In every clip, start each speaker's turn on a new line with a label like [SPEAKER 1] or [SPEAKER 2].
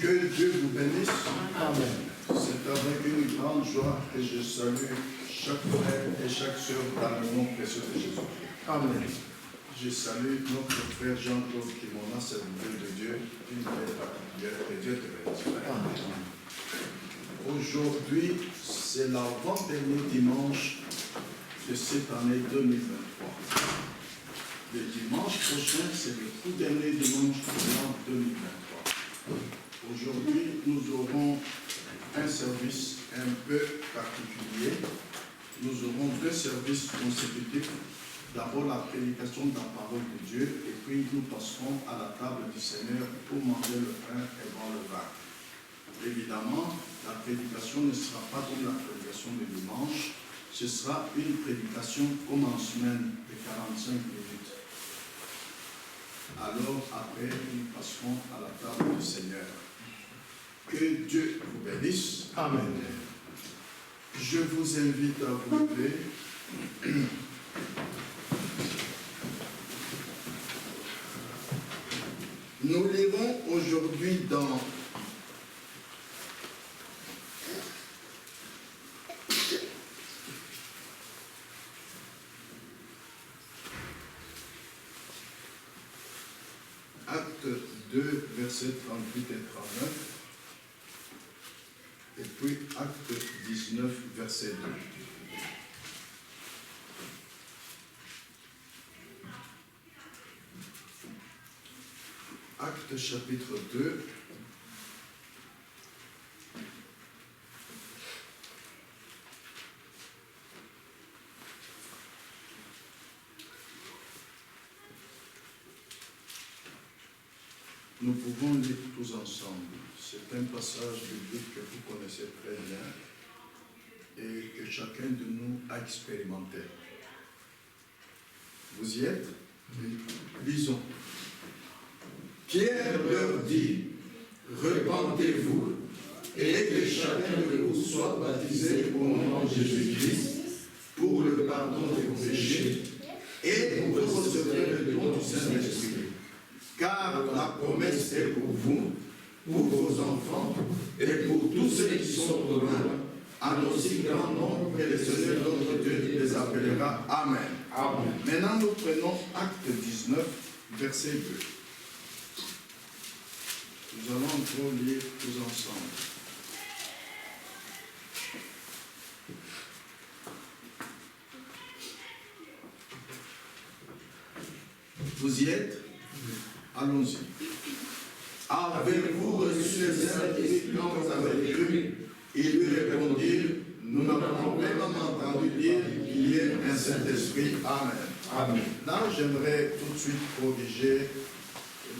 [SPEAKER 1] Que Dieu vous bénisse.
[SPEAKER 2] Amen.
[SPEAKER 1] C'est avec une grande joie que je salue chaque frère et chaque sœur dans le nom précieux de Jésus.
[SPEAKER 2] Amen.
[SPEAKER 1] Je salue notre frère Jean-Claude Kimona, serviteur de Dieu, une belle particulière que Dieu te bénisse. Aujourd'hui, c'est l'avant-dernier dimanche de cette année 2023. Le dimanche prochain, c'est le tout dernier dimanche de l'an 2023. Aujourd'hui, nous aurons un service un peu particulier. Nous aurons deux services consécutifs. D'abord la prédication de la parole de Dieu, et puis nous passerons à la table du Seigneur pour manger le pain et boire le vin. Évidemment, la prédication ne sera pas comme la prédication du dimanche, ce sera une prédication comme en semaine de 45 minutes. Alors après, nous passerons à la table du Seigneur. Que Dieu vous bénisse.
[SPEAKER 2] Amen.
[SPEAKER 1] Je vous invite à vous lever. Nous lirons aujourd'hui dans Acte 2, versets 38 et 39, et puis Acte 19, verset 2. Acte chapitre 2, nous pouvons lire tous ensemble. C'est un passage biblique que vous connaissez très bien et que chacun de nous a expérimenté. Vous y êtes? Lisons.
[SPEAKER 3] Pierre leur dit, repentez-vous et que chacun de vous soit baptisé au nom de Jésus-Christ pour le pardon de vos péchés et vous recevrez le don du Saint-Esprit. Car la promesse est pour vous, pour vos enfants et pour tous ceux qui sont au loin, en aussi grand nombre que le Seigneur notre Dieu les appellera. Amen.
[SPEAKER 1] Amen. Maintenant, nous prenons Acte 19, verset 2. Nous allons encore lire tous ensemble. Vous y êtes? Allons-y.
[SPEAKER 3] Avez-vous reçu le Saint-Esprit quand vous avez cru? Ils lui répondirent, nous n'avons même entendu dire qu'il y ait un Saint-Esprit. Amen.
[SPEAKER 1] Amen. Là, j'aimerais tout de suite corriger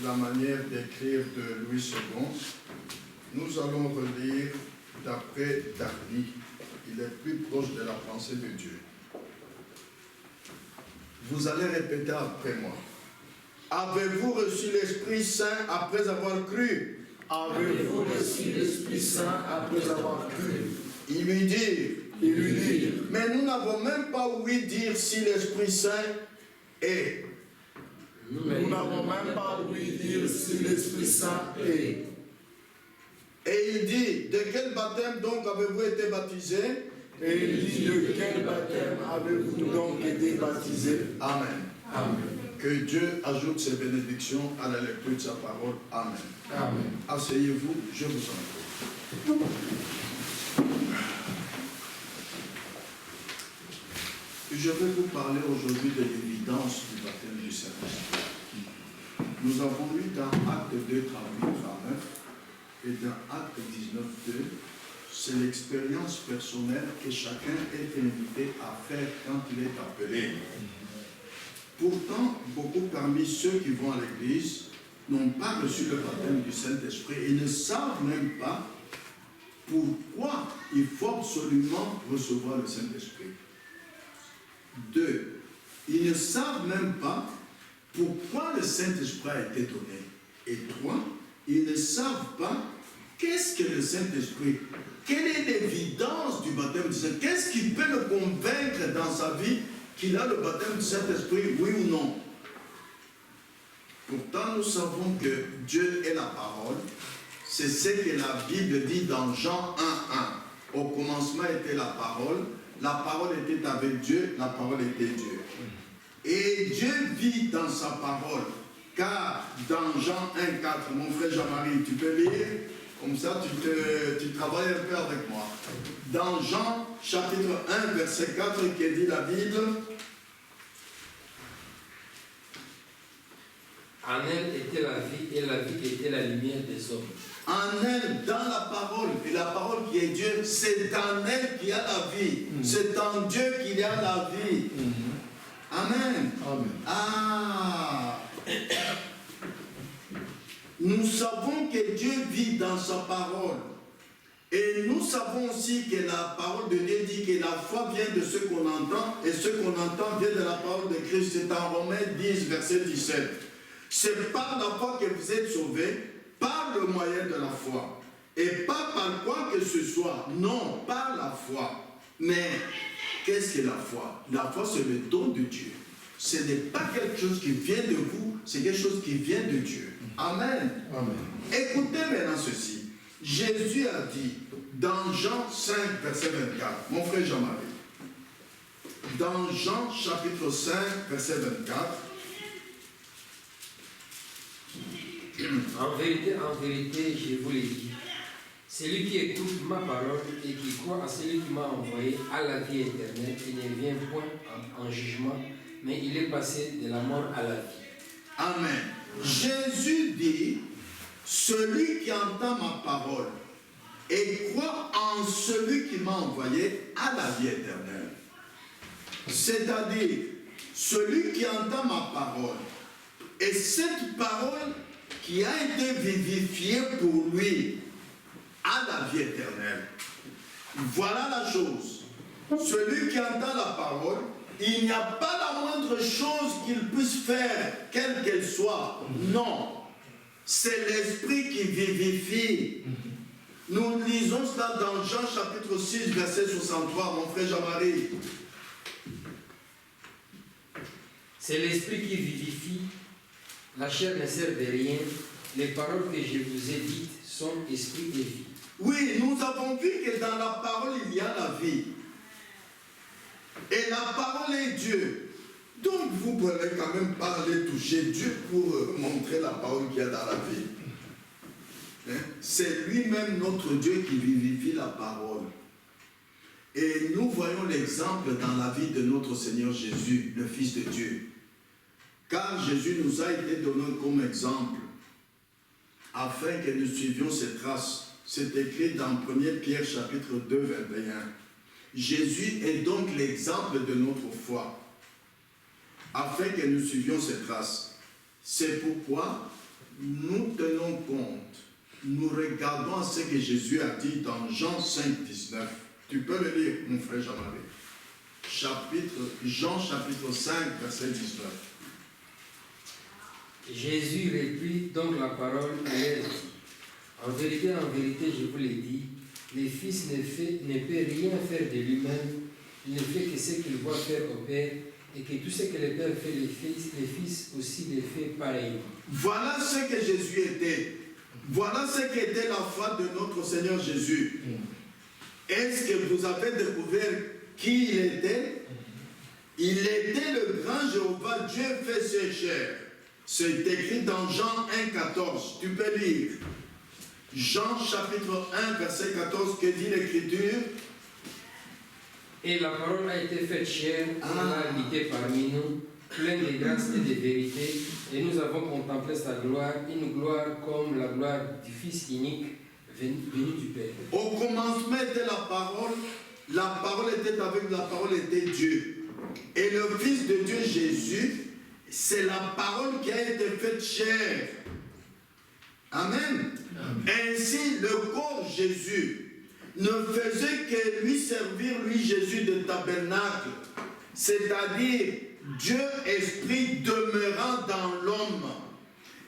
[SPEAKER 1] la manière d'écrire de Louis II. Nous allons relire d'après Darby. Il est plus proche de la pensée de Dieu. Vous allez répéter après moi. Avez-vous reçu l'Esprit Saint après avoir cru?
[SPEAKER 3] Avez-vous reçu l'Esprit Saint après avoir cru?
[SPEAKER 1] Il lui dit, mais nous n'avons même pas ouï dire si l'Esprit Saint est.
[SPEAKER 3] Nous n'avons même pas ouï dire si l'Esprit Saint est.
[SPEAKER 1] Et il dit, de quel baptême donc avez-vous été baptisé?
[SPEAKER 3] Et il dit, de quel baptême avez-vous donc été baptisé?
[SPEAKER 1] Amen.
[SPEAKER 3] Amen.
[SPEAKER 1] Que Dieu ajoute ses bénédictions à la lecture de sa parole. Amen.
[SPEAKER 3] Amen.
[SPEAKER 1] Asseyez-vous, je vous en prie. Je vais vous parler aujourd'hui de l'évidence du baptême du Saint-Esprit. Nous avons lu dans Acte 2, 38, 39 et dans Acte 19, 2, c'est l'expérience personnelle que chacun est invité à faire quand il est appelé. Pourtant, beaucoup parmi ceux qui vont à l'église n'ont pas reçu le baptême du Saint-Esprit et ne savent même pas pourquoi il faut absolument recevoir le Saint-Esprit. 2. Ils ne savent même pas pourquoi le Saint-Esprit a été donné. Et 3. Ils ne savent pas qu'est-ce que le Saint-Esprit, quelle est l'évidence du baptême du Saint-Esprit, qu'est-ce qui peut le convaincre dans sa vie qu'il a le baptême du Saint-Esprit, oui ou non. Pourtant, nous savons que Dieu est la parole. C'est ce que la Bible dit dans Jean 1:1. Au commencement était la parole était avec Dieu, la parole était Dieu. Et Dieu vit dans sa parole. Car dans Jean 1:4, mon frère Jean-Marie, tu peux lire, comme ça tu travailles un peu avec moi. Dans Jean chapitre 1, verset 4, qui dit la Bible.
[SPEAKER 2] En elle était la vie, et la vie était la lumière des hommes.
[SPEAKER 1] En elle, dans la parole, et la parole qui est Dieu, c'est dans elle qu'il y a la vie. C'est en Dieu qu'il y a la vie. Amen.
[SPEAKER 3] Amen.
[SPEAKER 1] Ah. Nous savons que Dieu vit dans sa parole. Et nous savons aussi que la parole de Dieu dit que la foi vient de ce qu'on entend, et ce qu'on entend vient de la parole de Christ. C'est en Romains 10, verset 17. C'est par la foi que vous êtes sauvés, par le moyen de la foi. Et pas par quoi que ce soit. Non, par la foi. Mais qu'est-ce que la foi? La foi, c'est le don de Dieu. Ce n'est pas quelque chose qui vient de vous, c'est quelque chose qui vient de Dieu. Amen.
[SPEAKER 3] Amen.
[SPEAKER 1] Écoutez maintenant ceci. Jésus a dit dans Jean 5, verset 24, mon frère Jean-Marie, dans Jean chapitre 5, verset 24,
[SPEAKER 2] En vérité, je vous l'ai dit, celui qui écoute ma parole et qui croit à celui qui m'a envoyé a la vie éternelle et ne vient point en jugement, mais il est passé de la mort à la vie.
[SPEAKER 1] Amen. Jésus dit, celui qui entend ma parole et croit en celui qui m'a envoyé a la vie éternelle. C'est-à-dire, celui qui entend ma parole et cette parole qui a été vivifiée pour lui a la vie éternelle. Voilà la chose. Celui qui entend la parole, il n'y a pas la moindre chose qu'il puisse faire, quelle qu'elle soit. Non. C'est l'Esprit qui vivifie. Nous lisons cela dans Jean chapitre 6, verset 63, mon frère Jean-Marie.
[SPEAKER 2] C'est l'Esprit qui vivifie, la chair ne sert de rien, les paroles que je vous ai dites sont esprit et vie.
[SPEAKER 1] Oui, nous avons vu que dans la parole, il y a la vie. Et la parole est Dieu. Donc vous pouvez quand même parler, toucher Dieu pour montrer la parole qu'il y a dans la vie. Hein? C'est lui-même notre Dieu qui vivifie la parole. Et nous voyons l'exemple dans la vie de notre Seigneur Jésus, le Fils de Dieu. Car Jésus nous a été donné comme exemple, afin que nous suivions ses traces. C'est écrit dans 1 Pierre chapitre 2, 21. Jésus est donc l'exemple de notre foi, afin que nous suivions ses traces. C'est pourquoi nous tenons compte, nous regardons à ce que Jésus a dit dans Jean 5, 19. Tu peux le lire, mon frère Jean-Marie. Jean chapitre 5, verset 19.
[SPEAKER 2] Jésus reprit donc la parole et leur dit, en vérité, je vous l'ai dit, le Fils ne peut rien faire de lui-même, il ne fait que ce qu'il voit faire au Père, et que tout ce que le Père fait, le Fils aussi le fait pareillement.
[SPEAKER 1] Voilà ce que Jésus était. Voilà ce qu'était la foi de notre Seigneur Jésus. Est-ce que vous avez découvert qui il était? Il était le grand Jéhovah, Dieu fait ses chairs. C'est écrit dans Jean 1, 14. Tu peux lire. Jean chapitre 1, verset 14, que dit l'Écriture?
[SPEAKER 2] Et la parole a été faite chair, et a habité parmi nous, pleine de grâce et de vérité, et nous avons contemplé sa gloire, une gloire comme la gloire du Fils unique, venu du Père.
[SPEAKER 1] Au commencement était la parole était avec, la parole était Dieu. Et le Fils de Dieu Jésus, c'est la parole qui a été faite chair. Amen. Ainsi, le corps Jésus ne faisait que lui servir, lui Jésus, de tabernacle, c'est-à-dire Dieu Esprit demeurant dans l'homme.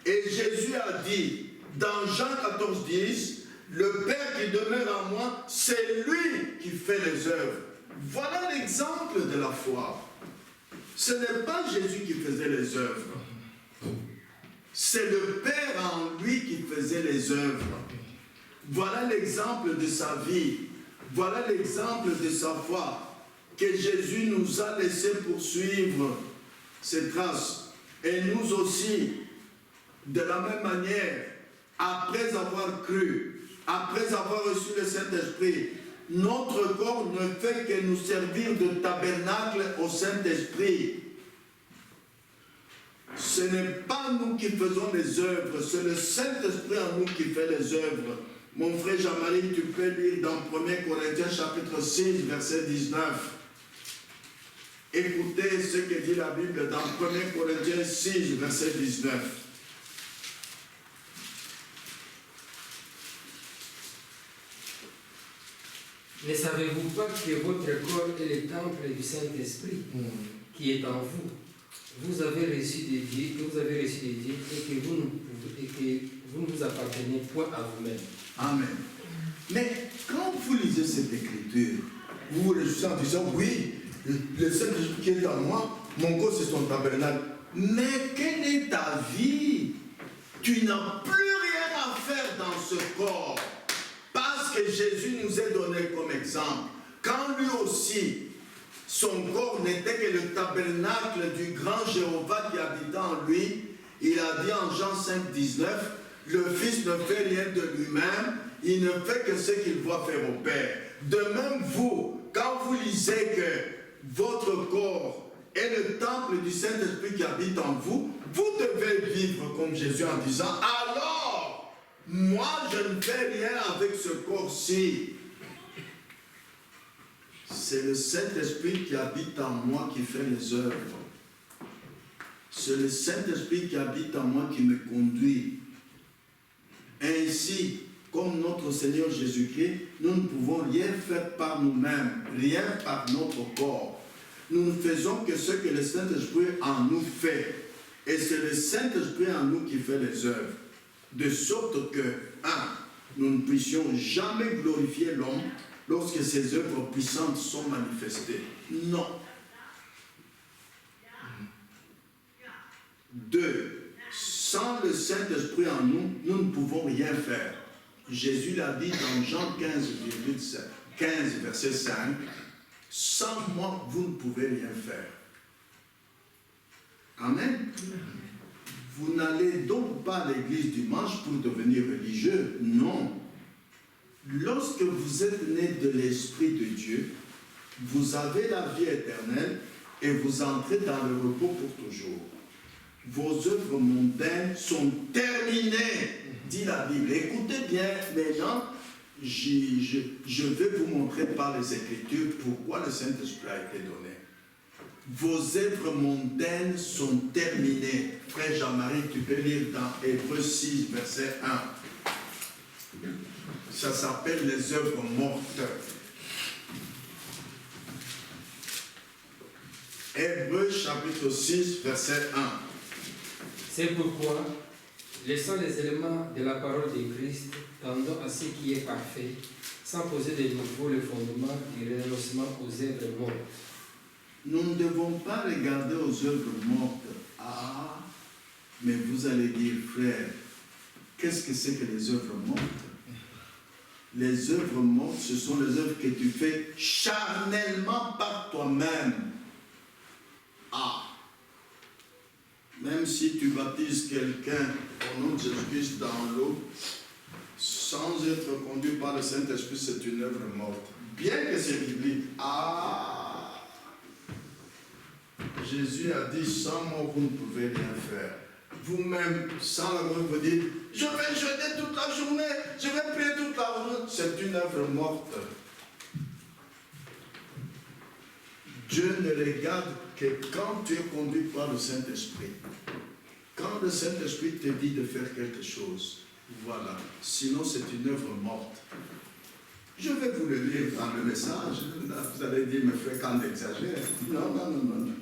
[SPEAKER 1] Et Jésus a dit, dans Jean 14, 10, le Père qui demeure en moi, c'est lui qui fait les œuvres. Voilà l'exemple de la foi. Ce n'est pas Jésus qui faisait les œuvres. C'est le Père en lui qui faisait les œuvres. Voilà l'exemple de sa vie. Voilà l'exemple de sa foi que Jésus nous a laissé poursuivre ses traces. Et nous aussi, de la même manière, après avoir cru, après avoir reçu le Saint-Esprit, notre corps ne fait que nous servir de tabernacle au Saint-Esprit. Ce n'est pas nous qui faisons les œuvres, c'est le Saint-Esprit en nous qui fait les œuvres. Mon frère Jean-Marie, tu peux lire dans 1 Corinthiens chapitre 6, verset 19. Écoutez ce que dit la Bible dans 1 Corinthiens 6, verset 19.
[SPEAKER 2] Ne savez-vous pas que votre corps est le temple du Saint-Esprit qui est en vous? Vous avez reçu de Dieu, et que vous ne vous appartenez point à vous-même.
[SPEAKER 1] Amen. Mais quand vous lisez cette écriture, vous vous réjouissez en disant, oui, le Saint-Esprit qui est en moi, mon corps c'est son tabernacle. Mais quelle est ta vie? Tu n'as plus rien à faire dans ce corps. Parce que Jésus nous est donné comme exemple. Quand lui aussi, son corps n'était que le tabernacle du grand Jéhovah qui habitait en lui, il a dit en Jean 5, 19, le Fils ne fait rien de lui-même, il ne fait que ce qu'il voit faire au Père. De même vous, quand vous lisez que votre corps est le temple du Saint-Esprit qui habite en vous, vous devez vivre comme Jésus en disant, alors, moi je ne fais rien avec ce corps-ci. C'est le Saint-Esprit qui habite en moi qui fait les œuvres. C'est le Saint-Esprit qui habite en moi qui me conduit. Ainsi, comme notre Seigneur Jésus-Christ, nous ne pouvons rien faire par nous-mêmes, rien par notre corps. Nous ne faisons que ce que le Saint-Esprit en nous fait. Et c'est le Saint-Esprit en nous qui fait les œuvres. De sorte que, nous ne puissions jamais glorifier l'homme lorsque ses œuvres puissantes sont manifestées. Non. 2. Sans le Saint-Esprit en nous, nous ne pouvons rien faire. Jésus l'a dit dans Jean 15, verset 5. Sans moi, vous ne pouvez rien faire. Amen. Vous n'allez donc pas à l'église dimanche pour devenir religieux. Non. Lorsque vous êtes né de l'Esprit de Dieu, vous avez la vie éternelle et vous entrez dans le repos pour toujours. Vos œuvres mondaines sont terminées, dit la Bible. Écoutez bien, maintenant, je vais vous montrer par les Écritures pourquoi le Saint-Esprit a été donné. Vos œuvres mondaines sont terminées. Frère Jean-Marie, tu peux lire dans Hébreux 6, verset 1. Ça s'appelle les œuvres mortes. Hébreux chapitre 6, verset 1.
[SPEAKER 2] C'est pourquoi, laissant les éléments de la parole de Christ, tendant à ce qui est parfait, sans poser de nouveau le fondement du renoncement aux œuvres mortes.
[SPEAKER 1] Nous ne devons pas regarder aux œuvres mortes. Ah, mais vous allez dire, frère, qu'est-ce que c'est que les œuvres mortes? Les œuvres mortes, ce sont les œuvres que tu fais charnellement par toi-même. Ah, même si tu baptises quelqu'un au nom de Jésus-Christ dans l'eau, sans être conduit par le Saint-Esprit, c'est une œuvre morte. Bien que c'est biblique. Ah, Jésus a dit, sans moi, vous ne pouvez rien faire. Vous-même, sans l'amour, vous dites, je vais jeûner toute la journée, je vais prier toute la journée. C'est une œuvre morte. Dieu ne regarde que quand tu es conduit par le Saint-Esprit. Quand le Saint-Esprit te dit de faire quelque chose, voilà. Sinon, c'est une œuvre morte. Je vais vous le lire dans le message. Vous allez dire, mais frère, quand on exagère. Non, non, non, non.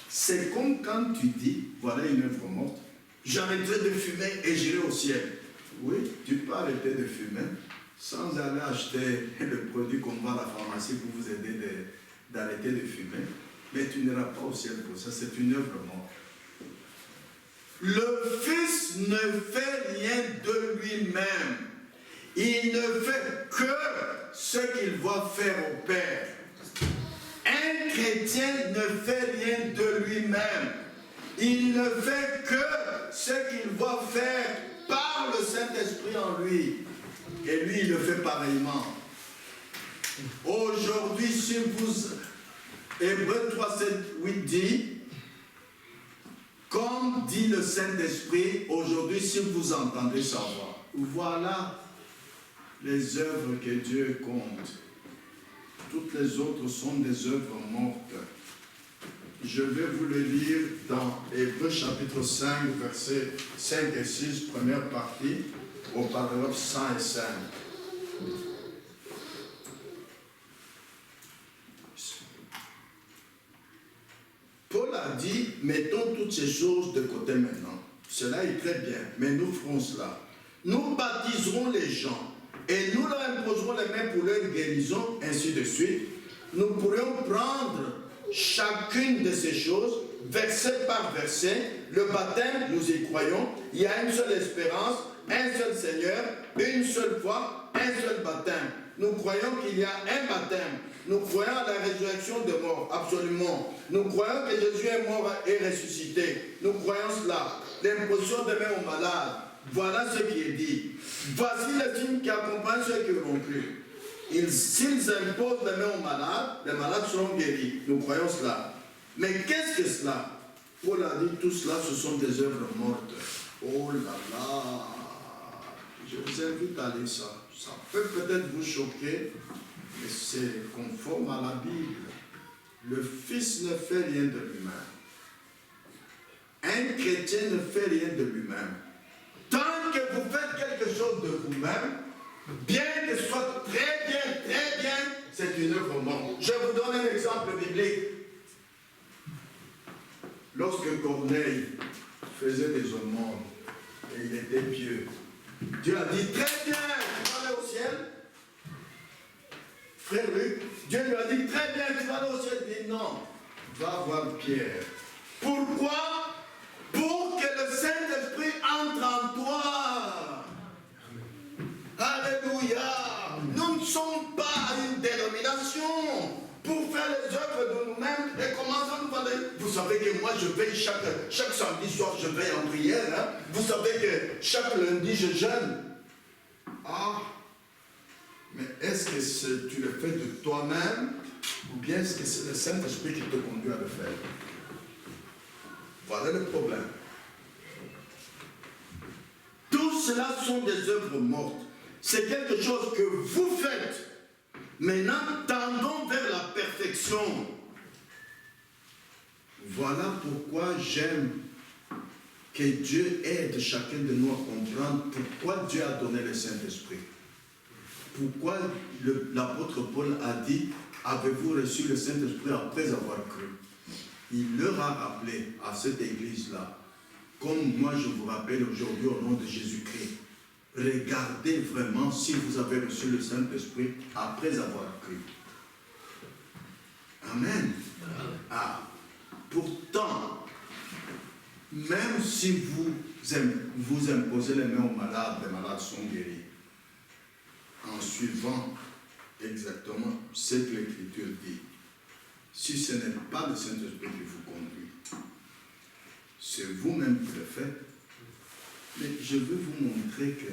[SPEAKER 1] C'est comme quand tu dis, voilà une œuvre morte, j'arrêterai de fumer et j'irai au ciel. Oui, tu peux arrêter de fumer sans aller acheter le produit qu'on vend à la pharmacie pour vous aider d'arrêter de fumer, mais tu n'iras pas au ciel pour ça, c'est une œuvre morte. Le Fils ne fait rien de lui-même. Il ne fait que ce qu'il va faire au Père. Un chrétien ne fait rien de lui-même. Il ne fait que ce qu'il va faire par le Saint-Esprit en lui. Et lui, il le fait pareillement. Aujourd'hui, si vous... Hébreux 3, 7, 8 dit, comme dit le Saint-Esprit, aujourd'hui, si vous entendez sa voix, voilà les œuvres que Dieu compte. Toutes les autres sont des œuvres mortes. Je vais vous le lire dans Hébreux chapitre 5, versets 5 et 6, première partie, au paragraphe 105. Paul a dit, mettons toutes ces choses de côté maintenant. Cela est très bien, mais nous ferons cela. Nous baptiserons les gens et nous leur imposerons les mains pour leur guérison, ainsi de suite. Nous pourrions prendre chacune de ces choses, verset par verset. Le baptême, nous y croyons. Il y a une seule espérance, un seul Seigneur, une seule foi, un seul baptême. Nous croyons qu'il y a un baptême. Nous croyons à la résurrection des morts, absolument. Nous croyons que Jésus est mort et ressuscité. Nous croyons cela. L'imposition des mains aux malades. Voilà ce qui est dit. Voici les signes qui accompagnent ceux qui auront cru. S'ils imposent les mains aux les malades seront guéris. Nous croyons cela. Mais qu'est-ce que cela? Paul a dit, tout cela, ce sont des œuvres mortes. Oh là là! Je vous invite à lire ça. Ça peut peut-être vous choquer, mais c'est conforme à la Bible. Le Fils ne fait rien de lui-même. Un chrétien ne fait rien de lui-même. Tant que vous faites quelque chose de vous-même, bien que ce soit très bien, c'est une œuvre morte. Je vous donne un exemple biblique. Lorsque Corneille faisait des aumônes et il était pieux, Dieu a dit, très bien, tu vas aller au ciel. Frère Luc, Dieu lui a dit, très bien, tu vas aller au ciel. Il dit, non, va voir Pierre. Pourquoi? Pour que le Saint-Esprit entre en toi. Alléluia. Nous ne sommes pas une dénomination pour faire les œuvres de nous-mêmes et commencer à nous parler. Vous savez que moi je veille chaque samedi soir, je veille en prière. Hein? Vous savez que chaque lundi je jeûne. Ah, mais est-ce que tu le fais de toi-même ou bien est-ce que c'est le Saint-Esprit qui te conduit à le faire? Voilà le problème. Tout cela sont des œuvres mortes. C'est quelque chose que vous faites. Maintenant, tendons vers la perfection. Voilà pourquoi j'aime que Dieu aide chacun de nous à comprendre pourquoi Dieu a donné le Saint-Esprit. Pourquoi l'apôtre Paul a dit, avez-vous reçu le Saint-Esprit après avoir cru? Il leur a rappelé à cette église-là, comme moi je vous rappelle aujourd'hui au nom de Jésus-Christ, regardez vraiment si vous avez reçu le Saint-Esprit après avoir cru. Amen. Ah, pourtant, même si vous imposez les mains aux malades, les malades sont guéris. En suivant exactement ce que l'Écriture dit. Si ce n'est pas le Saint-Esprit qui vous conduit, c'est vous-même qui le faites. Mais je veux vous montrer que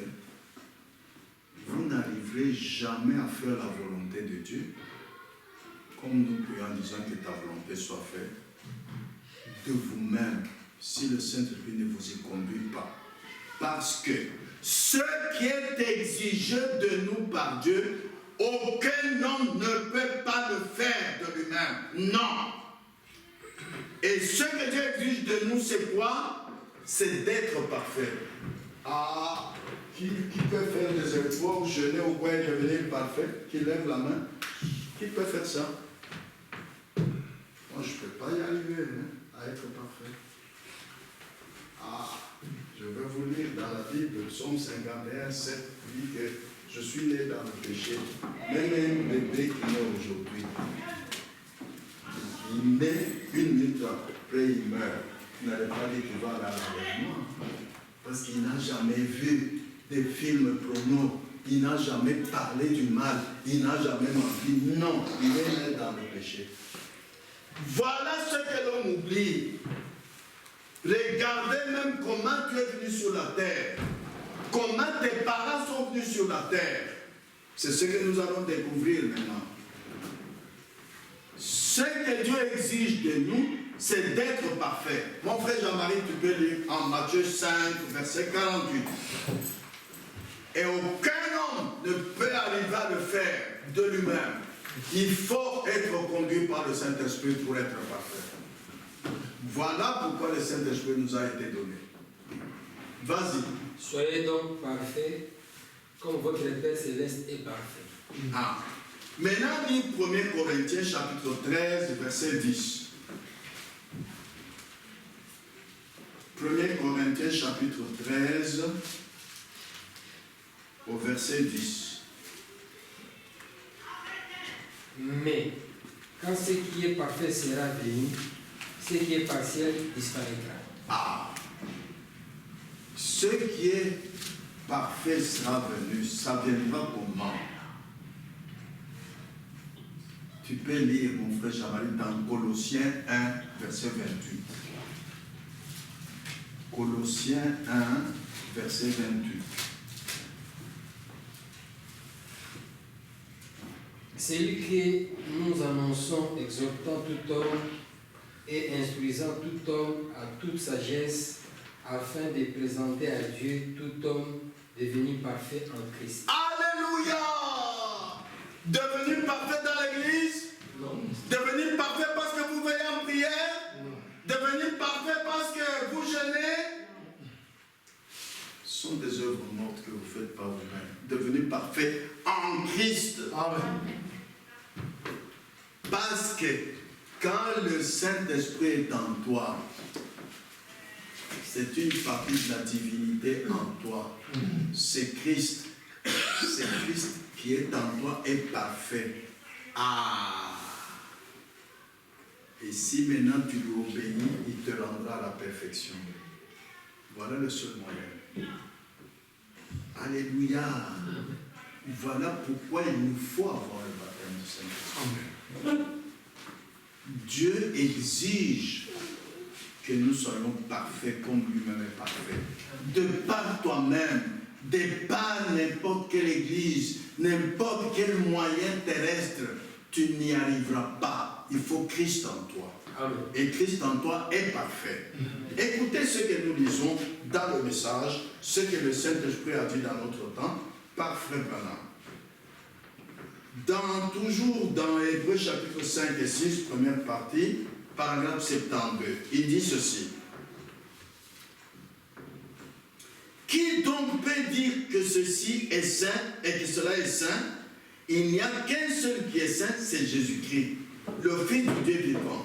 [SPEAKER 1] vous n'arriverez jamais à faire la volonté de Dieu, comme nous prions en disant que ta volonté soit faite, de vous-même, si le Saint-Esprit ne vous y conduit pas. Parce que ce qui est exigé de nous par Dieu, aucun homme ne peut pas le faire de lui-même. Non. Et ce que Dieu exige de nous, c'est quoi? C'est d'être parfait. Ah, qui peut faire des efforts, jeûner au point de devenir parfait? Qui lève la main? Qui peut faire ça? Moi, je ne peux pas y arriver, hein, à être parfait. Ah, je vais vous lire dans la Bible, Psaume 51, 7, dit que je suis né dans le péché. Même un bébé qui naît aujourd'hui, il naît une minute après, il meurt. Il n'allait pas dire qu'il va à l'enlèvement, parce qu'il n'a jamais vu des films pronos il n'a jamais parlé du mal, il n'a jamais menti. Non, il est né dans le péché. Voilà ce que l'on oublie. Regardez même comment tu es venu sur la terre. Comment tes parents sont venus sur la terre. C'est ce que nous allons découvrir maintenant. Ce que Dieu exige de nous, c'est d'être parfait. Mon frère Jean-Marie, tu peux lire en Matthieu 5, verset 48. Et aucun homme ne peut arriver à le faire de lui-même. Il faut être conduit par le Saint-Esprit pour être parfait. Voilà pourquoi le Saint-Esprit nous a été donné. Vas-y.
[SPEAKER 2] Soyez donc parfaits, comme votre Père Céleste est parfait.
[SPEAKER 1] Ah. Maintenant, lis 1 Corinthiens chapitre 13, verset 10. 1 Corinthiens chapitre 13, au verset 10.
[SPEAKER 2] Mais, quand ce qui est parfait sera venu, ce qui est partiel disparaîtra.
[SPEAKER 1] Ah. Ce qui est parfait sera venu, ça viendra comment? Tu peux lire, mon frère Jean-Marie, dans Colossiens 1, verset 28. Colossiens 1, verset 28.
[SPEAKER 2] Celui que nous annonçons, exhortant tout homme et instruisant tout homme à toute sagesse, afin de présenter à Dieu tout homme devenu parfait en Christ.
[SPEAKER 1] Alléluia! Devenu parfait dans l'église?
[SPEAKER 2] Non.
[SPEAKER 1] Devenu parfait parce que vous veillez en prière?
[SPEAKER 2] Non.
[SPEAKER 1] Devenu parfait parce que vous jeûnez? Ce sont des œuvres mortes que vous faites par vous-même. Devenu parfait en Christ. Amen. Parce que quand le Saint-Esprit est en toi, c'est une partie de la divinité en toi. C'est Christ. C'est Christ qui est en toi et parfait. Ah! Et si maintenant tu lui obéis, il te rendra à la perfection. Voilà le seul moyen. Alléluia! Voilà pourquoi il nous faut avoir le baptême du Saint-Esprit. Dieu exige que nous soyons parfaits comme lui-même est parfait. De par toi-même, de par n'importe quelle église, n'importe quel moyen terrestre, tu n'y arriveras pas. Il faut Christ en toi. Amen. Et Christ en toi est parfait. Écoutez ce que nous lisons dans le message, ce que le Saint-Esprit a dit dans notre temps, par Frère Branham. Toujours dans Hébreux chapitre 5 et 6, première partie, paragraphe 72, il dit ceci. Qui donc peut dire que ceci est saint et que cela est saint? Il n'y a qu'un seul qui est saint, c'est Jésus-Christ, le Fils du Dieu vivant,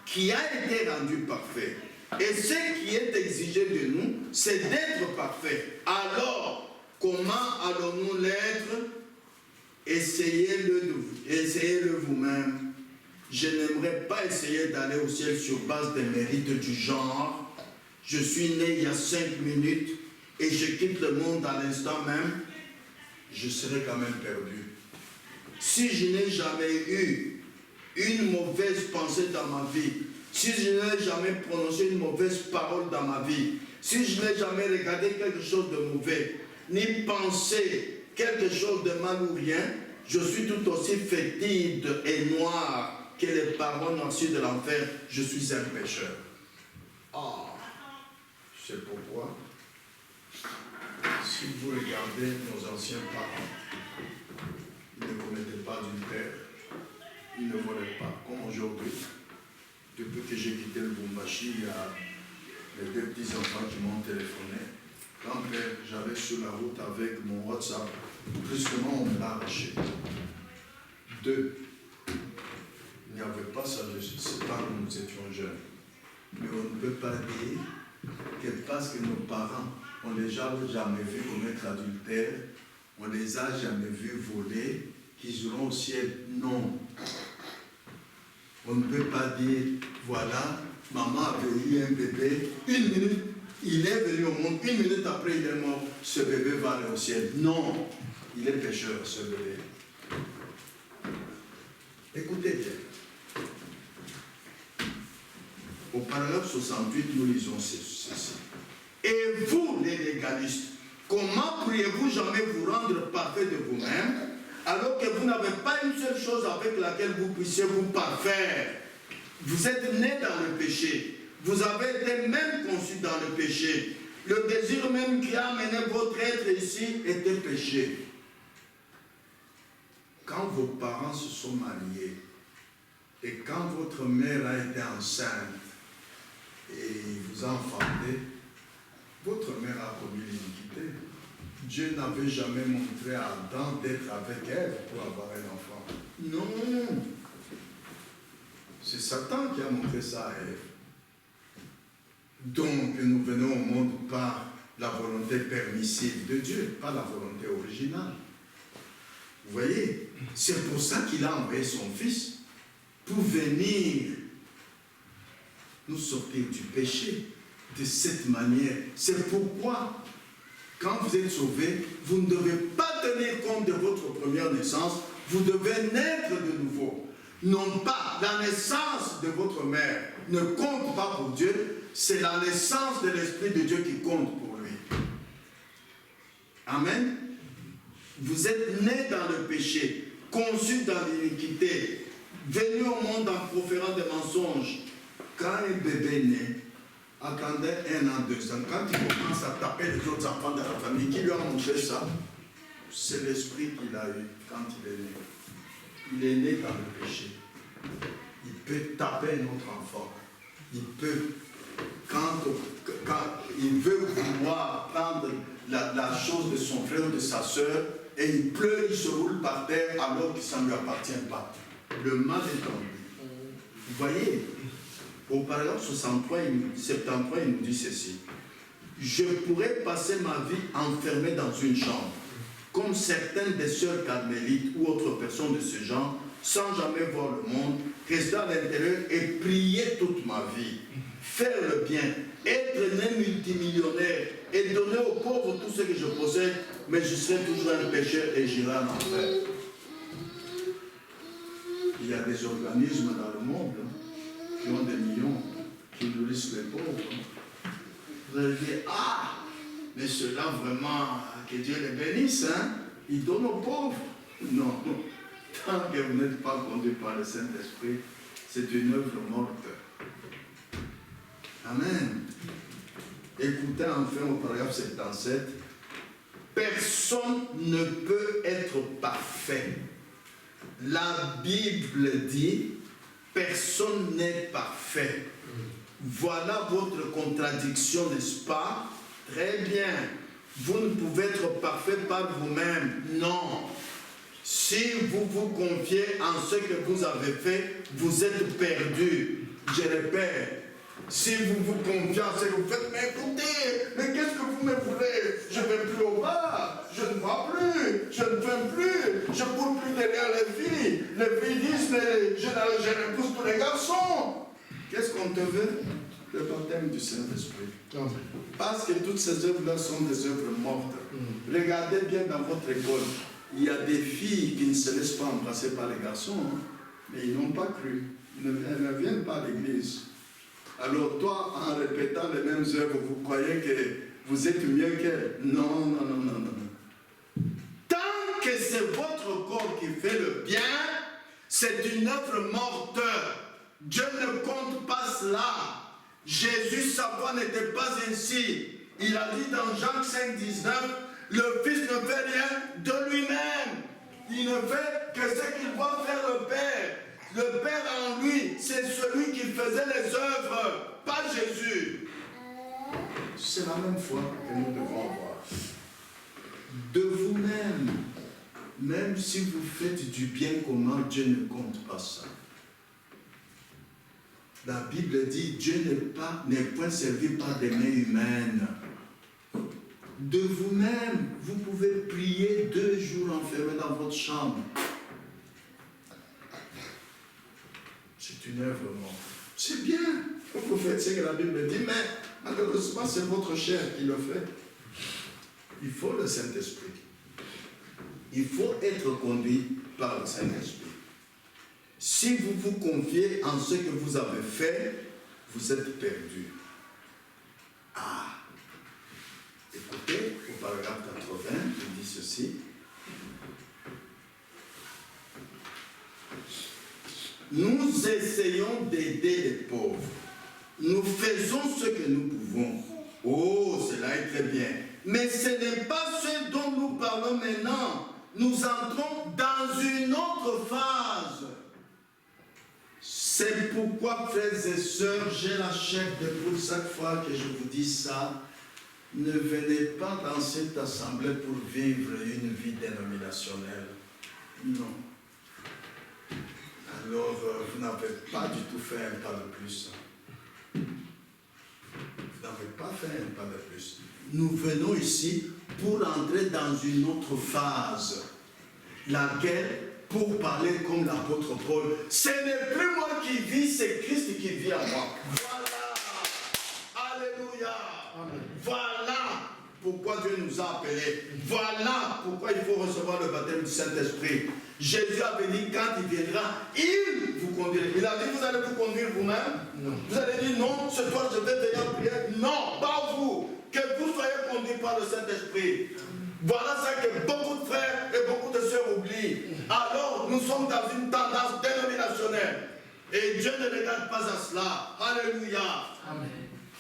[SPEAKER 1] qui a été rendu parfait. Et ce qui est exigé de nous, c'est d'être parfait. Alors, comment allons-nous l'être? Essayez-le vous-même. Je n'aimerais pas essayer d'aller au ciel sur base des mérites du genre. Je suis né il y a 5 minutes et je quitte le monde à l'instant même. Je serai quand même perdu. Si je n'ai jamais eu une mauvaise pensée dans ma vie, si je n'ai jamais prononcé une mauvaise parole dans ma vie, si je n'ai jamais regardé quelque chose de mauvais, ni pensé quelque chose de mal ou rien, je suis tout aussi fétide et noir que les paroles noircies de l'enfer. Je suis un pécheur. Ah, c'est pourquoi, si vous regardez nos anciens parents, ils ne commettaient pas d'adultère, ils ne volaient pas, comme aujourd'hui. Depuis que j'ai quitté le Bumbashi, il y a les 2 petits-enfants qui m'ont téléphoné. Quand j'allais sur la route avec mon WhatsApp, brusquement on me l'a arraché. 2. Il n'y avait pas ça, je sais pas quand nous étions jeunes. Mais on ne peut pas dire que parce que nos parents, on ne les a jamais vus commettre l'adultère, on ne les a jamais vus voler, qu'ils iront au ciel. Non. On ne peut pas dire, voilà, maman avait eu un bébé, 1 minute, il est venu au monde, 1 minute après il est mort, ce bébé va aller au ciel. Non, il est pécheur, ce bébé. Écoutez bien. Au paragraphe 68, nous lisons ceci. Et vous, les légalistes, comment pourriez-vous jamais vous rendre parfait de vous-même, alors que vous n'avez pas une seule chose avec laquelle vous puissiez vous parfaire? Vous êtes nés dans le péché. Vous avez été même conçus dans le péché. Le désir même qui a amené votre être ici était péché. Quand vos parents se sont mariés, et quand votre mère a été enceinte, et il vous a enfanté, votre mère a commis l'iniquité. Dieu n'avait jamais montré à Adam d'être avec Ève pour avoir un enfant. Non. C'est Satan qui a montré ça à Ève. Donc, nous venons au monde par la volonté permissive de Dieu, pas la volonté originale. Vous voyez, c'est pour ça qu'il a envoyé son Fils, pour venir nous sortir du péché de cette manière. C'est pourquoi, quand vous êtes sauvés, vous ne devez pas tenir compte de votre première naissance, vous devez naître de nouveau. Non pas la naissance de votre mère ne compte pas pour Dieu, c'est la naissance de l'Esprit de Dieu qui compte pour lui. Amen. Vous êtes nés dans le péché, conçus dans l'iniquité, venus au monde en proférant des mensonges. Quand un bébé naît, attendez 1 an, 2 ans, quand il commence à taper les autres enfants de la famille, qui lui a montré ça? C'est l'esprit qu'il a eu quand il est né. Il est né dans le péché. Il peut taper un autre enfant. Il peut, quand il veut vouloir prendre la chose de son frère ou de sa soeur, et il pleure, il se roule par terre alors que ça ne lui appartient pas. Le mal est en lui. Vous voyez, au paragraphe 73, il nous dit ceci. Je pourrais passer ma vie enfermé dans une chambre, comme certaines des sœurs carmélites ou autres personnes de ce genre, sans jamais voir le monde, rester à l'intérieur et prier toute ma vie, faire le bien, être né multimillionnaire et donner aux pauvres tout ce que je possède, mais je serai toujours un pécheur et j'irai en enfer. Il y a des organismes dans le monde qui ont des millions, qui nourrissent les pauvres. Vous allez dire, ah, mais ceux-là vraiment, que Dieu les bénisse, hein? Ils donnent aux pauvres. Non, tant que vous n'êtes pas conduit par le Saint-Esprit, c'est une œuvre morte. Amen. Écoutez enfin au paragraphe 77. Personne ne peut être parfait. La Bible dit, personne n'est parfait. Voilà votre contradiction, n'est-ce pas? Très bien. Vous ne pouvez être parfait par vous-même. Non. Si vous vous confiez en ce que vous avez fait, vous êtes perdu. Je répète. Si vous vous confiez en ce que vous faites, mais écoutez, mais qu'est-ce que vous me voulez? Je ne vais plus au bar, je ne vois plus, je ne fume plus, je ne cours plus derrière les filles. Les filles disent, mais je n'épouse tous les garçons. Qu'est-ce qu'on te veut? Le baptême du Saint-Esprit. Parce que toutes ces œuvres-là sont des œuvres mortes. Regardez bien dans votre école. Il y a des filles qui ne se laissent pas embrasser par les garçons, hein, mais ils n'ont pas cru. Elles ne viennent pas à l'église. Alors toi, en répétant les mêmes œuvres, vous croyez que vous êtes mieux qu'elles? Non, non, non, non, non. Tant que c'est votre corps qui fait le bien, c'est une œuvre morte. Dieu ne compte pas cela. Jésus, sa voix n'était pas ainsi. Il a dit dans Jean 5, 19, le Fils ne fait rien de lui-même. Il ne fait que ce qu'il voit faire le Père. Le Père en lui, c'est celui qui faisait les œuvres, pas Jésus. C'est la même foi que nous devons avoir. De vous-même, même si vous faites du bien, comment Dieu ne compte pas ça. La Bible dit, Dieu n'est point servi par des mains humaines. De vous-même, vous pouvez prier 2 jours enfermés dans votre chambre. C'est une œuvre morte. C'est bien. Vous faites ce que la Bible dit, mais Malheureusement, c'est votre chair qui le fait. Il faut le Saint-Esprit. Il faut être conduit par le Saint-Esprit. Si vous vous confiez en ce que vous avez fait, vous êtes perdu. Ah! Écoutez, au paragraphe 80, il dit ceci. Nous essayons d'aider les pauvres. Nous faisons ce que nous pouvons. Oh, cela est très bien. Mais ce n'est pas ce dont nous parlons maintenant. Nous entrons dans une autre phase. C'est pourquoi, frères et sœurs, j'ai la chair de poule chaque fois que je vous dis ça. Ne venez pas dans cette assemblée pour vivre une vie dénominationnelle. Non. Alors, vous n'avez pas du tout fait un pas de plus. Vous n'avez pas fait un pas de plus. Nous venons ici pour entrer dans une autre phase, laquelle, pour parler comme l'apôtre Paul, ce n'est plus moi qui vis, c'est Christ qui vit en moi. Voilà. Alléluia. Amen. Voilà pourquoi Dieu nous a appelés. Voilà pourquoi il faut recevoir le baptême du Saint-Esprit. Jésus avait dit, quand il viendra, il vous conduira. Il a dit, vous allez vous conduire vous-même? Non. Vous allez dire, non, ce soir je vais venir en prière. Non, pas vous. Que vous soyez conduits par le Saint-Esprit. Voilà ça que beaucoup de frères et beaucoup de sœurs oublient. Alors, nous sommes dans une tendance dénominationnelle. Et Dieu ne regarde pas à cela. Alléluia. Amen.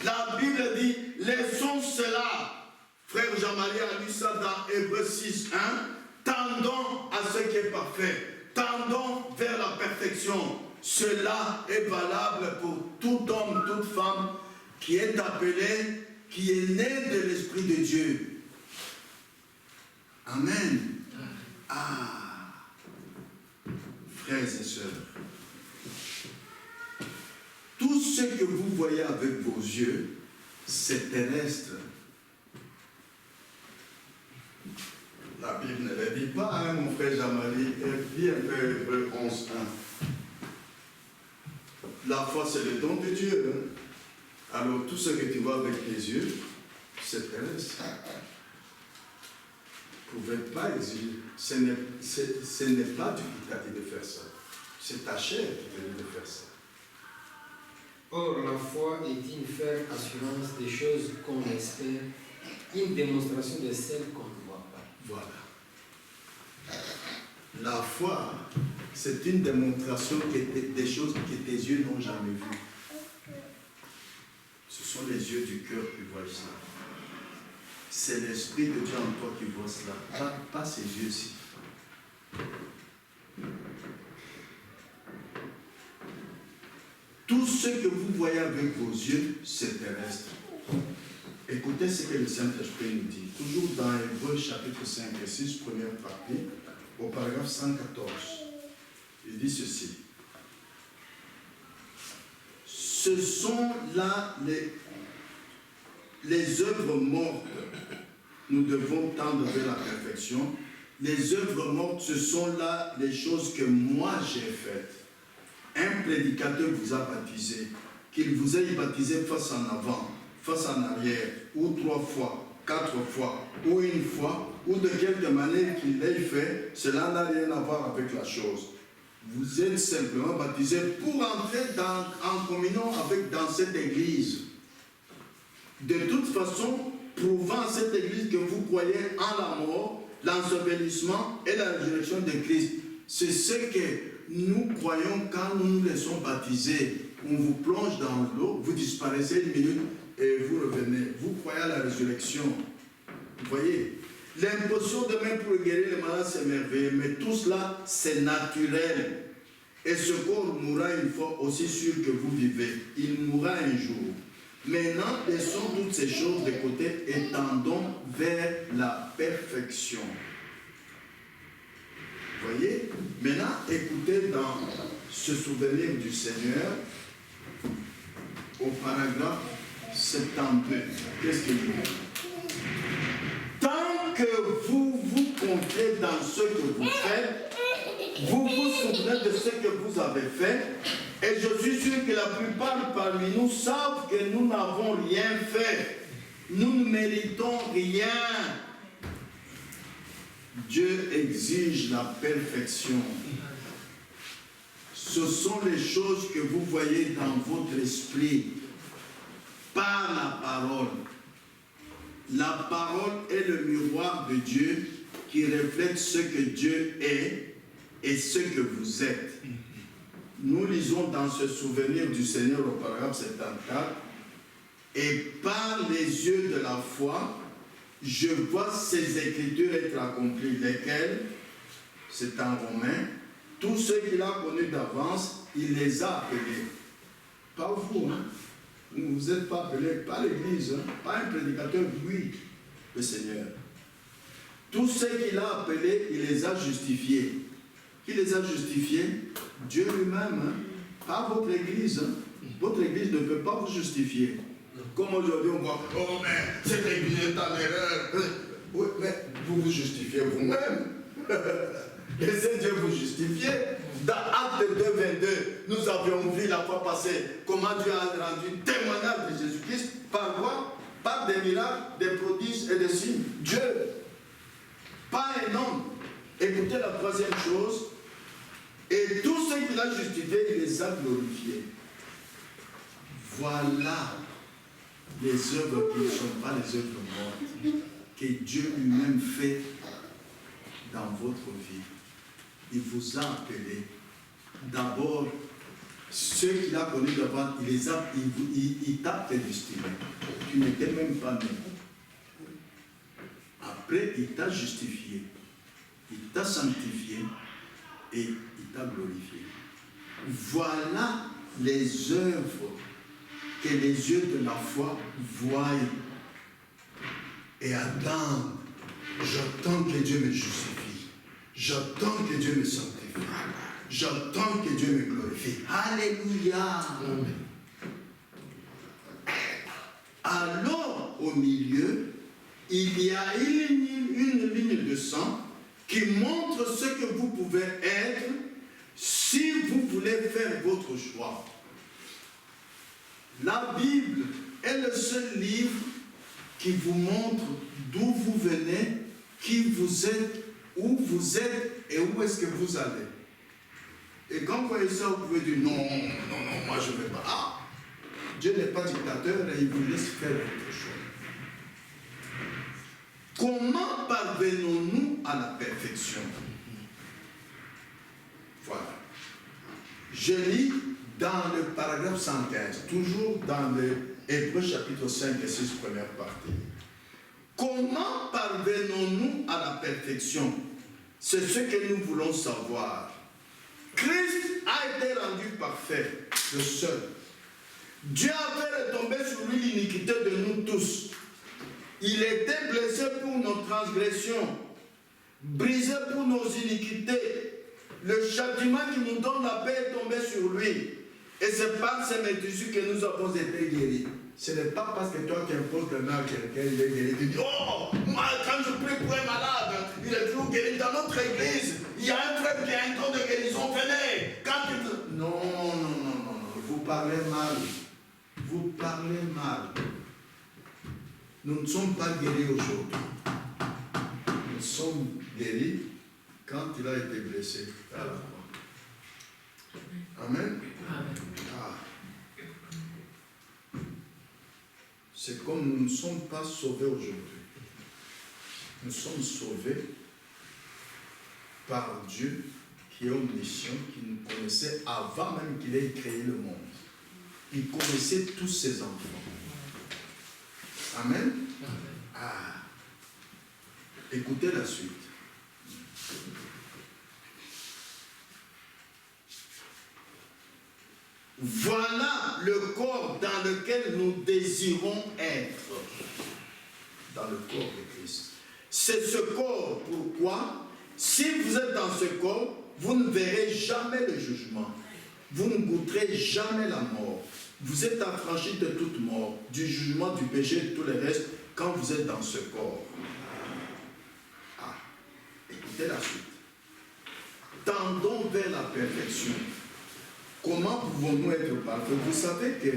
[SPEAKER 1] La Bible dit, laissons cela. Frère Jean-Marie a lu ça dans Hébreux 6, 1. Tendons à ce qui est parfait. Tendons vers la perfection. Cela est valable pour tout homme, toute femme qui est appelé, qui est né de l'Esprit de Dieu. Amen. Ah, frères et sœurs, tout ce que vous voyez avec vos yeux, c'est terrestre. La Bible ne le dit pas, hein, mon frère Jean-Marie. Lis un peu Hébreux 11, 1. La foi, c'est le don de Dieu. Hein. Alors, tout ce que tu vois avec les yeux, c'est terrestre. Vous ne pouvez pas exiger. Ce n'est pas Dieu qui t'a dit de faire ça. C'est ta chair qui t'a dit de faire ça.
[SPEAKER 2] Or, la foi est une ferme assurance des choses qu'on espère, une démonstration de celles qu'on ne voit pas.
[SPEAKER 1] Voilà. La foi, c'est une démonstration des choses que tes yeux n'ont jamais vues. Ce sont les yeux du cœur qui voient ça. C'est l'Esprit de Dieu en toi qui voit cela, pas ces yeux-ci. Tout ce que vous voyez avec vos yeux, c'est terrestre. Écoutez ce que le Saint-Esprit nous dit. Toujours dans Hébreux chapitre 5 et 6, première partie, au paragraphe 114. Il dit ceci. Ce sont là les œuvres mortes. Nous devons tendre vers la perfection. Les œuvres mortes, ce sont là les choses que moi j'ai faites. Un prédicateur vous a baptisé, qu'il vous ait baptisé face en avant, face en arrière, ou 3 fois, 4 fois, ou une fois, ou de quelque manière qu'il l'ait fait, cela n'a rien à voir avec la chose. Vous êtes simplement baptisé pour entrer en communion dans cette église. De toute façon, prouvant à cette église que vous croyez en la mort, l'ensevelissement et la résurrection de Christ. C'est ce que nous croyons quand nous nous laissons baptiser. On vous plonge dans l'eau, vous disparaissez une minute et vous revenez. Vous croyez à la résurrection. Vous voyez, l'imposition de main pour guérir les malades, c'est merveilleux, mais tout cela, c'est naturel. Et ce corps mourra une fois aussi sûr que vous vivez. Il mourra un jour. Maintenant, laissons toutes ces choses de côté et tendons vers la perfection. Vous voyez? Maintenant, écoutez dans ce souvenir du Seigneur, au paragraphe 72. Qu'est-ce qu'il dit? Tant que vous vous confiez dans ce que vous faites, vous vous souvenez de ce que vous avez fait, Et je suis sûr que la plupart parmi nous savent que nous n'avons rien fait. Nous ne méritons rien. Dieu exige la perfection. Ce sont les choses que vous voyez dans votre esprit par la parole. La parole est le miroir de Dieu qui reflète ce que Dieu est et ce que vous êtes. Nous lisons dans ce souvenir du Seigneur au paragraphe 74, et par les yeux de la foi, je vois ces écritures être accomplies, lesquelles, c'est en Romains, tous ceux qu'il a connus d'avance, il les a appelés. Pas vous, hein? Vous n'êtes pas appelés, pas l'Église, hein? Pas un prédicateur, oui, le Seigneur. Tous ceux qu'il a appelés, il les a justifiés. Qui les a justifiés? Dieu lui-même, hein? Pas votre Église. Hein? Votre Église ne peut pas vous justifier. Comme aujourd'hui on voit, oh mais cette Église est en erreur. Oui, mais vous vous justifiez vous-même. Laissez Dieu vous justifier. Dans Acte 2, 22, nous avions vu la fois passée comment Dieu a rendu témoignage de Jésus-Christ. Par quoi? Par des miracles, des prodiges et des signes. Dieu. Pas un homme. Écoutez la troisième chose. Et tous ceux qu'il a justifiés, il les a glorifiés. Voilà les œuvres qui ne sont pas les œuvres mortes, que Dieu lui-même fait dans votre vie. Il vous a appelé. D'abord, ceux qu'il a connus d'avant, il t'a prédestiné. Tu n'étais même pas né. Après, il t'a justifié. Il t'a sanctifié et il t'a glorifié. Voilà les œuvres que les yeux de la foi voient et attendent. J'attends que Dieu me justifie. J'attends que Dieu me sanctifie. J'attends que Dieu me glorifie. Alléluia. Alors, au milieu, il y a une ligne de sang qui montre ce que vous pouvez être si vous voulez faire votre choix. La Bible est le seul livre qui vous montre d'où vous venez, qui vous êtes, où vous êtes et où est-ce que vous allez. Et quand vous voyez ça, vous pouvez dire non, moi je ne vais pas. Ah, Dieu n'est pas dictateur et il vous laisse faire votre choix. Comment parvenons-nous à la perfection? Voilà. Je lis dans le paragraphe 115, toujours dans le Hébreux chapitre 5 et 6, première partie. Comment parvenons-nous à la perfection? C'est ce que nous voulons savoir. Christ a été rendu parfait, le seul. Dieu a fait retomber sur lui l'iniquité de nous tous. Il était blessé pour nos transgressions, brisé pour nos iniquités. Le châtiment qui nous donne la paix est tombé sur lui. Et c'est par ces médecins que nous avons été guéris. Ce n'est pas parce que toi tu imposes le mal à quelqu'un, il est guéri. Tu dis, oh, moi quand je prie pour un malade, il est toujours guéri. Dans notre église, il y a un frère qui a un don de guérison, venez. Quand il... Non, vous parlez mal. Vous parlez mal. Nous ne sommes pas guéris aujourd'hui. Nous sommes guéris quand il a été blessé à la croix. Amen. Ah. C'est comme nous ne sommes pas sauvés aujourd'hui. Nous sommes sauvés par Dieu qui est omniscient, qui nous connaissait avant même qu'il ait créé le monde. Il connaissait tous ses enfants. Amen. Ah. Écoutez la suite. Voilà le corps dans lequel nous désirons être. Dans le corps de Christ. C'est ce corps, pourquoi? Si vous êtes dans ce corps, vous ne verrez jamais le jugement. Vous ne goûterez jamais la mort. Vous êtes affranchis de toute mort, du jugement, du péché et tout le reste, quand vous êtes dans ce corps. Ah, écoutez la suite. Tendons vers la perfection. comment pouvons-nous être parfaits? Vous savez que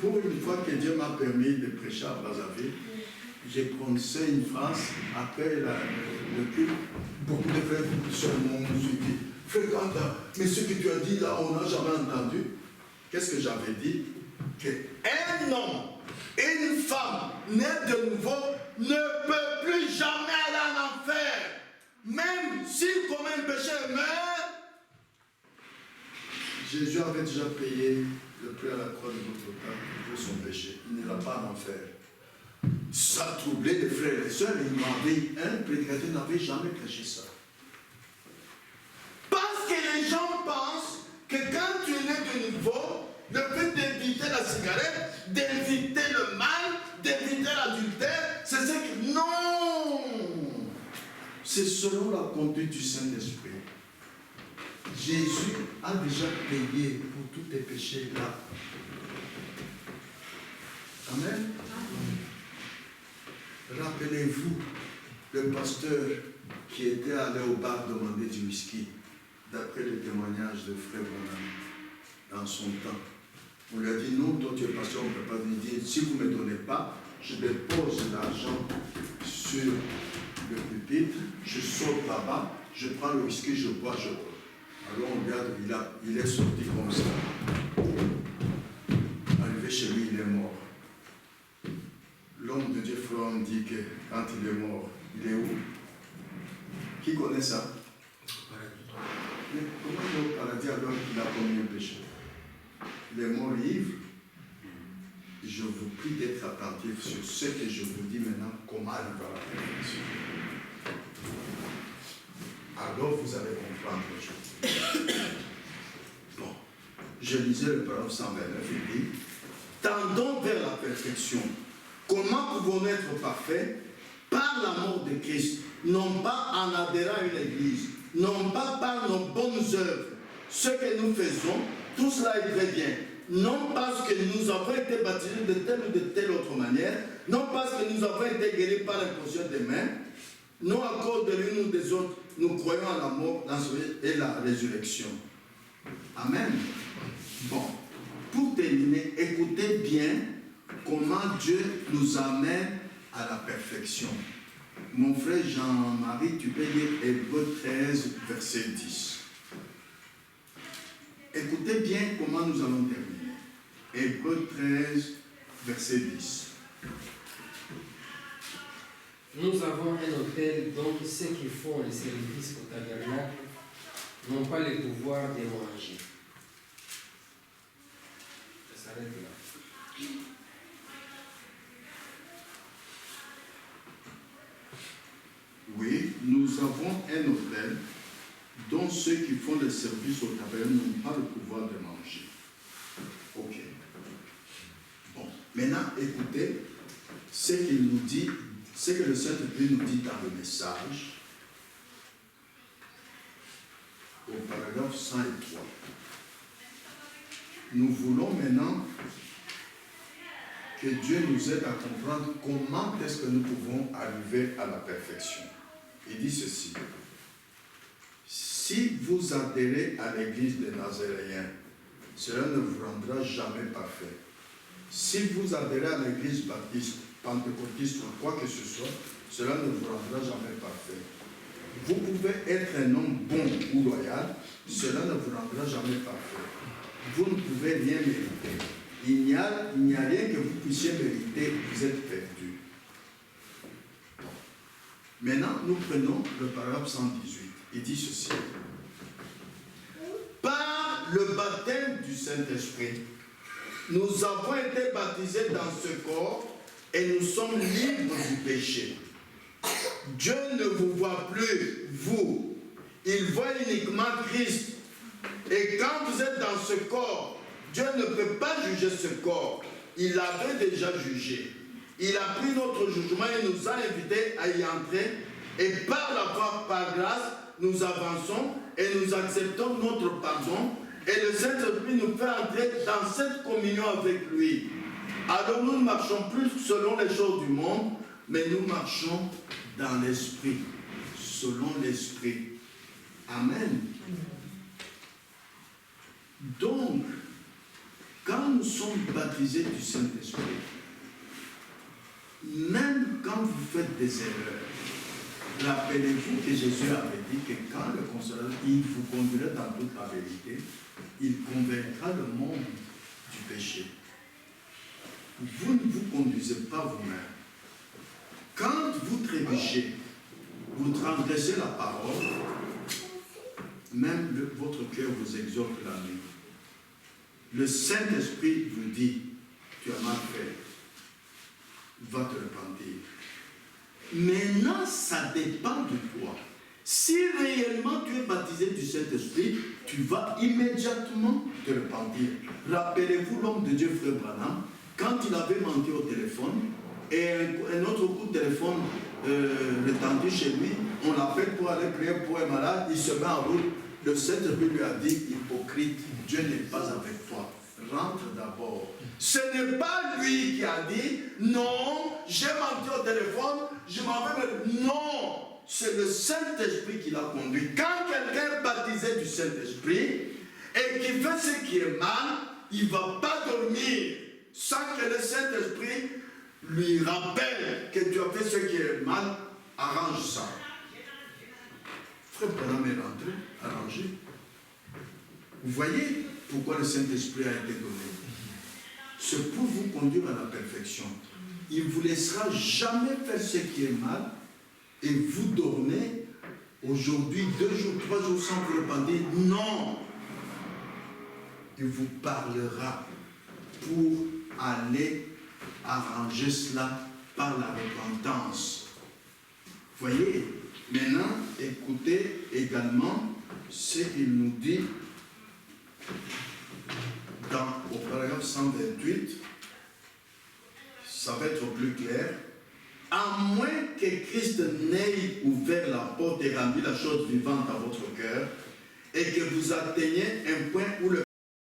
[SPEAKER 1] pour une fois que Dieu m'a permis de prêcher à Brazzaville, j'ai prononcé une phrase après le culte. Beaucoup de frères sur mon suivi. Frère Kanda, mais ce que tu as dit là, on n'a jamais entendu. Qu'est-ce que j'avais dit? Qu'un homme et une femme nés de nouveau ne peuvent plus jamais aller en enfer. Même s'ils commettent un péché et meurent. Jésus avait déjà payé le prix à la croix de notre temps pour son péché. Il n'ira pas en enfer. Ça troublait les frères et les sœurs. Un prédicateur n'avait jamais prêché ça. Parce que les gens pensent que quand tu es né de nouveau, le fait d'éviter la cigarette, d'éviter le mal, d'éviter l'adultère, c'est ce que... Non! C'est selon la conduite du Saint-Esprit. Jésus a déjà payé pour tous tes péchés là. Amen. Rappelez-vous le pasteur qui était allé au bar demander du whisky, d'après le témoignage de Frère Bonham, dans son temps. On lui a dit, non, toi tu es pasteur, on ne peut pas lui dire, si vous ne me donnez pas, je dépose l'argent sur le pupitre, je saute là-bas, je prends le whisky, je bois, je bois. Alors on regarde, il est sorti comme ça. Arrivé chez lui, il est mort. L'homme de Dieu, Florent, dit que quand il est mort, il est où? Qui connaît ça? Mais comment il est au paradis alors qu'il a commis un péché? Il est mort ivre. Je vous prie d'être attentif sur ce que je vous dis maintenant, comment arriver à la perfection. Alors vous allez comprendre les choses. Bon, je lisais le paragraphe 129, il dit, tendons vers la perfection. Comment pouvons-nous être parfaits? Par la mort de Christ, non pas en adhérant à une église, non pas par nos bonnes œuvres. Ce que nous faisons, tout cela est très bien. Non parce que nous avons été baptisés de telle ou de telle autre manière, non parce que nous avons été guéris par l'imposition des mains, non à cause de l'une ou des autres, nous croyons à la mort et la résurrection. Amen. Bon, pour terminer, écoutez bien comment Dieu nous amène à la perfection. Mon frère Jean-Marie, tu peux lire Hébreux 13, verset 10. Écoutez bien comment nous allons terminer. Hébreux 13, verset 10.
[SPEAKER 2] Nous avons un autel dont ceux qui font le service au tabernacle n'ont pas le pouvoir de manger. Ça s'arrête là.
[SPEAKER 1] Oui, nous avons un autel dont ceux qui font le service au tabernacle n'ont pas le pouvoir de manger. Ok. Bon, maintenant écoutez ce qu'il nous dit, ce que le Saint-Esprit nous dit dans le message, au paragraphe 103. Nous voulons maintenant que Dieu nous aide à comprendre comment est-ce que nous pouvons arriver à la perfection. Il dit ceci. Si vous adhérez à l'église des Nazaréens, cela ne vous rendra jamais parfait. Si vous adhérez à l'église baptiste, pentecôtiste ou quoi que ce soit, cela ne vous rendra jamais parfait. Vous pouvez être un homme bon ou loyal, cela ne vous rendra jamais parfait. Vous ne pouvez rien mériter. Il n'y a rien que vous puissiez mériter, vous êtes perdu. Maintenant, nous prenons le paragraphe 118. Il dit ceci. Par le baptême du Saint-Esprit, nous avons été baptisés dans ce corps et nous sommes libres du péché. Dieu ne vous voit plus, vous. Il voit uniquement Christ. Et quand vous êtes dans ce corps, Dieu ne peut pas juger ce corps. Il l'avait déjà jugé. Il a pris notre jugement et nous a invités à y entrer. Et par la foi, par grâce, nous avançons et nous acceptons notre pardon. Et le Saint-Esprit nous fait entrer dans cette communion avec lui. Alors nous ne marchons plus selon les choses du monde, mais nous marchons dans l'Esprit, selon l'Esprit. Amen. Donc, quand nous sommes baptisés du Saint-Esprit, même quand vous faites des erreurs, rappelez-vous que Jésus avait dit que quand le Consolateur, il vous conduira dans toute la vérité, il convaincra le monde du péché. Vous ne vous conduisez pas vous-même. Quand vous trébuchez, vous transgressez la parole, même votre cœur vous exhorte la nuit. Le Saint-Esprit vous dit, tu as mal fait, va te repentir. Maintenant, ça dépend de toi. Si réellement tu es baptisé du Saint-Esprit, tu vas immédiatement te repentir. Rappelez-vous l'homme de Dieu, Frère Branham, quand il avait menti au téléphone, et un autre coup de téléphone retentit chez lui, on l'appelle pour aller prier pour un malade, il se met en route. Le Saint-Esprit lui a dit, hypocrite, Dieu n'est pas avec toi. Rentre d'abord. Ce n'est pas lui qui a dit, non, j'ai menti au téléphone, je m'en vais me... Non, c'est le Saint-Esprit qui l'a conduit. Quand quelqu'un est baptisé du Saint-Esprit et qui fait ce qui est mal, il ne va pas dormir sans que le Saint-Esprit lui rappelle que tu as fait ce qui est mal, arrange ça. Frère Branham est rentré, arrangé. Vous voyez pourquoi le Saint-Esprit a été donné. C'est pour vous conduire à la perfection. Il ne vous laissera jamais faire ce qui est mal et vous dormez aujourd'hui 2 jours, 3 jours sans vous repentir. Non! Il vous parlera pour aller arranger cela par la repentance. Voyez, maintenant, écoutez également ce qu'il nous dit au paragraphe 128. Ça va être plus clair. À moins que Christ n'ait ouvert la porte et rendu la chose vivante à votre cœur, et que vous atteigniez un point où le